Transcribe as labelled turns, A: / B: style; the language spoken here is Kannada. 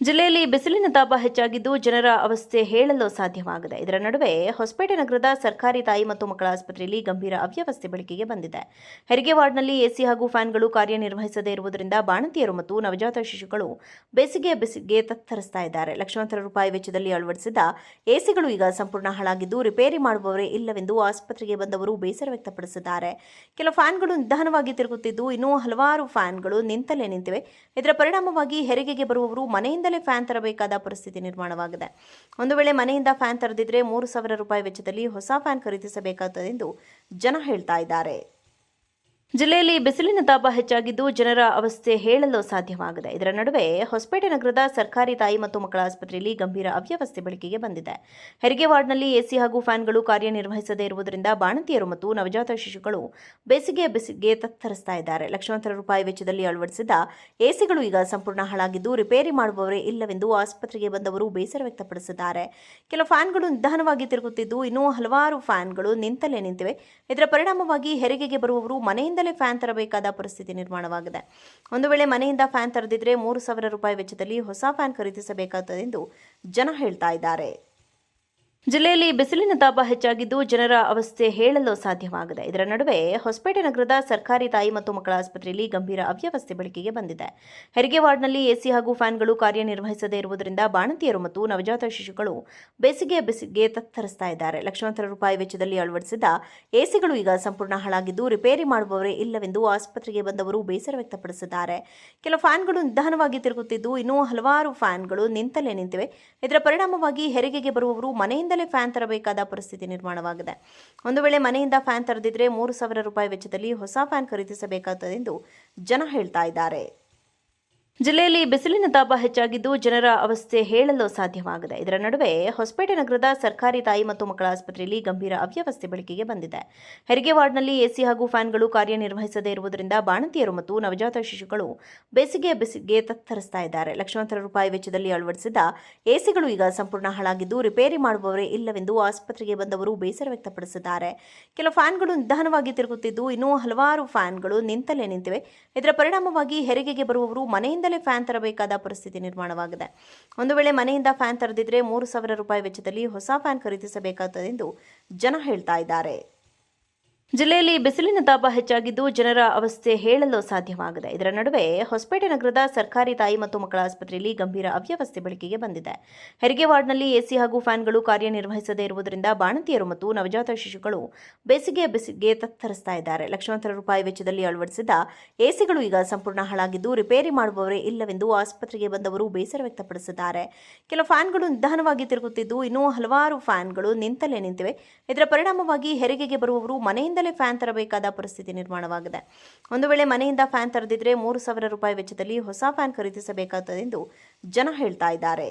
A: ಜಿಲ್ಲೆಯಲ್ಲಿ ಬಿಸಿಲಿನ ತಾಪ ಹೆಚ್ಚಾಗಿದ್ದು ಜನರ ಅವಸ್ಥೆ ಹೇಳಲು ಸಾಧ್ಯವಾಗದೆ. ಇದರ ನಡುವೆ ಹೊಸಪೇಟೆ ನಗರದ ಸರ್ಕಾರಿ ತಾಯಿ ಮತ್ತು ಮಕ್ಕಳ ಆಸ್ಪತ್ರೆಯಲ್ಲಿ ಗಂಭೀರ ಅವ್ಯವಸ್ಥೆ ಬೆಳಕಿಗೆ ಬಂದಿದೆ. ಹೆರಿಗೆ ವಾರ್ಡ್ನಲ್ಲಿ ಎಸಿ ಹಾಗೂ ಫ್ಯಾನ್ಗಳು ಕಾರ್ಯನಿರ್ವಹಿಸದೇ ಇರುವುದರಿಂದ ಬಾಣಂತಿಯರು ಮತ್ತು ನವಜಾತ ಶಿಶುಗಳು ಬೇಸಿಗೆ ತತ್ತರಿಸ್ತಾ ಇದ್ದಾರೆ. ಲಕ್ಷಾಂತರ ರೂಪಾಯಿ ವೆಚ್ಚದಲ್ಲಿ ಅಳವಡಿಸಿದ ಎಸಿಗಳು ಈಗ ಸಂಪೂರ್ಣ ಹಾಳಾಗಿದ್ದು ರಿಪೇರಿ ಮಾಡುವವರೇ ಇಲ್ಲವೆಂದು ಆಸ್ಪತ್ರೆಗೆ ಬಂದವರು ಬೇಸರ ವ್ಯಕ್ತಪಡಿಸಿದ್ದಾರೆ. ಕೆಲ ಫ್ಯಾನ್ಗಳು ನಿಧಾನವಾಗಿ ತಿರುಗುತ್ತಿದ್ದು ಇನ್ನೂ ಹಲವಾರು ಫ್ಯಾನ್ಗಳು ನಿಂತಲೇ ನಿಂತಿವೆ. ಇದರ ಪರಿಣಾಮವಾಗಿ ಹೆರಿಗೆಗೆ ಬರುವವರು ಮನೆಯಿಂದ ಫ್ಯಾನ್ ತರಬೇಕಾದ ಪರಿಸ್ಥಿತಿ ನಿರ್ಮಾಣವಾಗಿದೆ. ಒಂದು ವೇಳೆ ಮನೆಯಿಂದ ಫ್ಯಾನ್ ತರದಿದ್ರೆ 3,000 ರೂಪಾಯಿ ವೆಚ್ಚದಲ್ಲಿ ಹೊಸ ಫ್ಯಾನ್ ಖರೀದಿಸಬೇಕಾಗುತ್ತದೆ ಎಂದು ಜನ ಹೇಳ್ತಾ ಇದ್ದಾರೆ. ಜಿಲ್ಲೆಯಲ್ಲಿ ಬಿಸಿಲಿನ ತಾಪ ಹೆಚ್ಚಾಗಿದ್ದು ಜನರ ಅವಸ್ಥೆ ಹೇಳಲು ಸಾಧ್ಯವಾಗದೆ. ಇದರ ನಡುವೆ ಹೊಸಪೇಟೆ ನಗರದ ಸರ್ಕಾರಿ ತಾಯಿ ಮತ್ತು ಮಕ್ಕಳ ಆಸ್ಪತ್ರೆಯಲ್ಲಿ ಗಂಭೀರ ಅವ್ಯವಸ್ಥೆ ಬೆಳಕಿಗೆ ಬಂದಿದೆ. ಹೆರಿಗೆ ವಾರ್ಡ್ನಲ್ಲಿ ಎಸಿ ಹಾಗೂ ಫ್ಯಾನ್ಗಳು ಕಾರ್ಯನಿರ್ವಹಿಸದೇ ಇರುವುದರಿಂದ ಬಾಣಂತಿಯರು ಮತ್ತು ನವಜಾತ ಶಿಶುಗಳು ಬೇಸಿಗೆ ತತ್ತರಿಸ್ತಾ ಇದ್ದಾರೆ. ಲಕ್ಷಾಂತರ ರೂಪಾಯಿ ವೆಚ್ಚದಲ್ಲಿ ಅಳವಡಿಸಿದ ಎಸಿಗಳು ಈಗ ಸಂಪೂರ್ಣ ಹಾಳಾಗಿದ್ದು ರಿಪೇರಿ ಮಾಡುವವರೇ ಇಲ್ಲವೆಂದು ಆಸ್ಪತ್ರೆಗೆ ಬಂದವರು ಬೇಸರ ವ್ಯಕ್ತಪಡಿಸಿದ್ದಾರೆ. ಕೆಲ ಫ್ಯಾನ್ಗಳು ನಿಧಾನವಾಗಿ ತಿರುಗುತ್ತಿದ್ದು ಇನ್ನೂ ಹಲವಾರು ಫ್ಯಾನ್ಗಳು ನಿಂತಲೇ ನಿಂತಿವೆ. ಇದರ ಪರಿಣಾಮವಾಗಿ ಹೆರಿಗೆಗೆ ಬರುವವರು ಮನೆಯಿಂದ ಫ್ಯಾನ್ ತರಬೇಕಾದ ಪರಿಸ್ಥಿತಿ ನಿರ್ಮಾಣವಾಗಿದೆ. ಒಂದು ವೇಳೆ ಮನೆಯಿಂದ ಫ್ಯಾನ್ ತರದಿದ್ರೆ 3,000 ರೂಪಾಯಿ ವೆಚ್ಚದಲ್ಲಿ ಹೊಸ ಫ್ಯಾನ್ ಖರೀದಿಸಬೇಕಾಗುತ್ತದೆ ಎಂದು ಜನ ಹೇಳ್ತಾ ಇದ್ದಾರೆ. ಜಿಲ್ಲೆಯಲ್ಲಿ ಬಿಸಿಲಿನ ತಾಪ ಹೆಚ್ಚಾಗಿದ್ದು ಜನರ ಅವಸ್ಥೆ ಹೇಳಲು ಸಾಧ್ಯವಾಗದೆ. ಇದರ ನಡುವೆ ಹೊಸಪೇಟೆ ನಗರದ ಸರ್ಕಾರಿ ತಾಯಿ ಮತ್ತು ಮಕ್ಕಳ ಆಸ್ಪತ್ರೆಯಲ್ಲಿ ಗಂಭೀರ ಅವ್ಯವಸ್ಥೆ ಬೆಳಕಿಗೆ ಬಂದಿದೆ. ಹೆರಿಗೆ ವಾರ್ಡ್ನಲ್ಲಿ ಎಸಿ ಹಾಗೂ ಫ್ಯಾನ್ಗಳು ಕಾರ್ಯನಿರ್ವಹಿಸದೇ ಇರುವುದರಿಂದ ಬಾಣಂತಿಯರು ಮತ್ತು ನವಜಾತ ಶಿಶುಗಳು ಬೇಸಿಗೆ ತತ್ತರಿಸ್ತಾ ಇದ್ದಾರೆ. ಲಕ್ಷಾಂತರ ರೂಪಾಯಿ ವೆಚ್ಚದಲ್ಲಿ ಅಳವಡಿಸಿದ ಎಸಿಗಳು ಈಗ ಸಂಪೂರ್ಣ ಹಾಳಾಗಿದ್ದು ರಿಪೇರಿ ಮಾಡುವವರೇ ಇಲ್ಲವೆಂದು ಆಸ್ಪತ್ರೆಗೆ ಬಂದವರು ಬೇಸರ ವ್ಯಕ್ತಪಡಿಸಿದ್ದಾರೆ. ಕೆಲ ಫ್ಯಾನ್ಗಳು ನಿಧಾನವಾಗಿ ತಿರುಗುತ್ತಿದ್ದು ಇನ್ನೂ ಹಲವಾರು ಫ್ಯಾನ್ಗಳು ನಿಂತಲೇ ನಿಂತಿವೆ. ಇದರ ಪರಿಣಾಮವಾಗಿ ಹೆರಿಗೆಗೆ ಬರುವವರು ಮನೆಯಿಂದ ಫ್ಯಾನ್ ತರಬೇಕಾದ ಪರಿಸ್ಥಿತಿ ನಿರ್ಮಾಣವಾಗಿದೆ. ಒಂದು ವೇಳೆ ಮನೆಯಿಂದ ಫ್ಯಾನ್ ತರದಿದ್ರೆ 3,000 ರೂಪಾಯಿ ವೆಚ್ಚದಲ್ಲಿ ಹೊಸ ಫ್ಯಾನ್ ಖರೀದಿಸಬೇಕಾಗುತ್ತದೆ ಎಂದು ಜನ ಹೇಳ್ತಾ ಇದ್ದಾರೆ. ಜಿಲ್ಲೆಯಲ್ಲಿ ಬಿಸಿಲಿನ ತಾಪ ಹೆಚ್ಚಾಗಿದ್ದು ಜನರ ಅವಸ್ಥೆ ಹೇಳಲು ಸಾಧ್ಯವಾಗದೆ. ಇದರ ನಡುವೆ ಹೊಸಪೇಟೆ ನಗರದ ಸರ್ಕಾರಿ ತಾಯಿ ಮತ್ತು ಮಕ್ಕಳ ಆಸ್ಪತ್ರೆಯಲ್ಲಿ ಗಂಭೀರ ಅವ್ಯವಸ್ಥೆ ಬೆಳಕಿಗೆ ಬಂದಿದೆ. ಹೆರಿಗೆ ವಾರ್ಡ್ನಲ್ಲಿ ಎಸಿ ಹಾಗೂ ಫ್ಯಾನ್ಗಳು ಕಾರ್ಯನಿರ್ವಹಿಸದೇ ಇರುವುದರಿಂದ ಬಾಣಂತಿಯರು ಮತ್ತು ನವಜಾತ ಶಿಶುಗಳು ಬೇಸಿಗೆ ತತ್ತರಿಸ್ತಾ ಇದ್ದಾರೆ. ಲಕ್ಷಾಂತರ ರೂಪಾಯಿ ವೆಚ್ಚದಲ್ಲಿ ಅಳವಡಿಸಿದ ಎಸಿಗಳು ಈಗ ಸಂಪೂರ್ಣ ಹಾಳಾಗಿದ್ದು ರಿಪೇರಿ ಮಾಡುವವರೇ ಇಲ್ಲವೆಂದು ಆಸ್ಪತ್ರೆಗೆ ಬಂದವರು ಬೇಸರ ವ್ಯಕ್ತಪಡಿಸಿದ್ದಾರೆ. ಕೆಲ ಫ್ಯಾನ್ಗಳು ನಿಧಾನವಾಗಿ ತಿರುಗುತ್ತಿದ್ದು ಇನ್ನೂ ಹಲವಾರು ಫ್ಯಾನ್ಗಳು ನಿಂತಲೇ ನಿಂತಿವೆ. ಇದರ ಪರಿಣಾಮವಾಗಿ ಹೆರಿಗೆಗೆ ಬರುವವರು ಮನೆಯಿಂದ ಫ್ಯಾನ್ ತರಬೇಕಾದ ಪರಿಸ್ಥಿತಿ ನಿರ್ಮಾಣವಾಗಿದೆ. ಒಂದು ವೇಳೆ ಮನೆಯಿಂದ ಫ್ಯಾನ್ ತರದಿದ್ರೆ 3,000 ರೂಪಾಯಿ ವೆಚ್ಚದಲ್ಲಿ ಹೊಸ ಫ್ಯಾನ್ ಖರೀದಿಸಬೇಕಾಗುತ್ತದೆ ಎಂದು ಜನ ಹೇಳ್ತಾ ಇದ್ದಾರೆ. ಜಿಲ್ಲೆಯಲ್ಲಿ ಬಿಸಿಲಿನ ತಾಪ ಹೆಚ್ಚಾಗಿದ್ದು ಜನರ ಅವಸ್ಥೆ ಹೇಳಲು ಸಾಧ್ಯವಾಗದೆ. ಇದರ ನಡುವೆ ಹೊಸಪೇಟೆ ನಗರದ ಸರ್ಕಾರಿ ತಾಯಿ ಮತ್ತು ಮಕ್ಕಳ ಆಸ್ಪತ್ರೆಯಲ್ಲಿ ಗಂಭೀರ ಅವ್ಯವಸ್ಥೆ ಬೆಳಕಿಗೆ ಬಂದಿದೆ. ಹೆರಿಗೆ ವಾರ್ಡ್ನಲ್ಲಿ ಎಸಿ ಹಾಗೂ ಫ್ಯಾನ್ಗಳು ಕಾರ್ಯನಿರ್ವಹಿಸದೇ ಇರುವುದರಿಂದ ಬಾಣಂತಿಯರು ಮತ್ತು ನವಜಾತ ಶಿಶುಗಳು ಬೇಸಿಗೆ ತತ್ತರಿಸ್ತಾ ಇದ್ದಾರೆ. ಲಕ್ಷಾಂತರ ರೂಪಾಯಿ ವೆಚ್ಚದಲ್ಲಿ ಅಳವಡಿಸಿದ ಎಸಿಗಳು ಈಗ ಸಂಪೂರ್ಣ ಹಾಳಾಗಿದ್ದು ರಿಪೇರಿ ಮಾಡುವವರೇ ಇಲ್ಲವೆಂದು ಆಸ್ಪತ್ರೆಗೆ ಬಂದವರು ಬೇಸರ ವ್ಯಕ್ತಪಡಿಸಿದ್ದಾರೆ. ಕೆಲ ಫ್ಯಾನ್ಗಳು ನಿಧಾನವಾಗಿ ತಿರುಗುತ್ತಿದ್ದು ಇನ್ನೂ ಹಲವಾರು ಫ್ಯಾನ್ಗಳು ನಿಂತಲೇ ನಿಂತಿವೆ. ಇದರ ಪರಿಣಾಮವಾಗಿ ಹೆರಿಗೆಗೆ ಬರುವವರು ಮನೆಯಿಂದ ಫ್ಯಾನ್ ತರಬೇಕಾದ ಪರಿಸ್ಥಿತಿ ನಿರ್ಮಾಣವಾಗಿದೆ. ಒಂದು ವೇಳೆ ಮನೆಯಿಂದ ಫ್ಯಾನ್ ತರದಿದ್ರೆ 3,000 ರೂಪಾಯಿ ವೆಚ್ಚದಲ್ಲಿ ಹೊಸ ಫ್ಯಾನ್ ಖರೀದಿಸಬೇಕಾಗುತ್ತದೆ ಎಂದು ಜನ ಹೇಳ್ತಾ ಇದ್ದಾರೆ.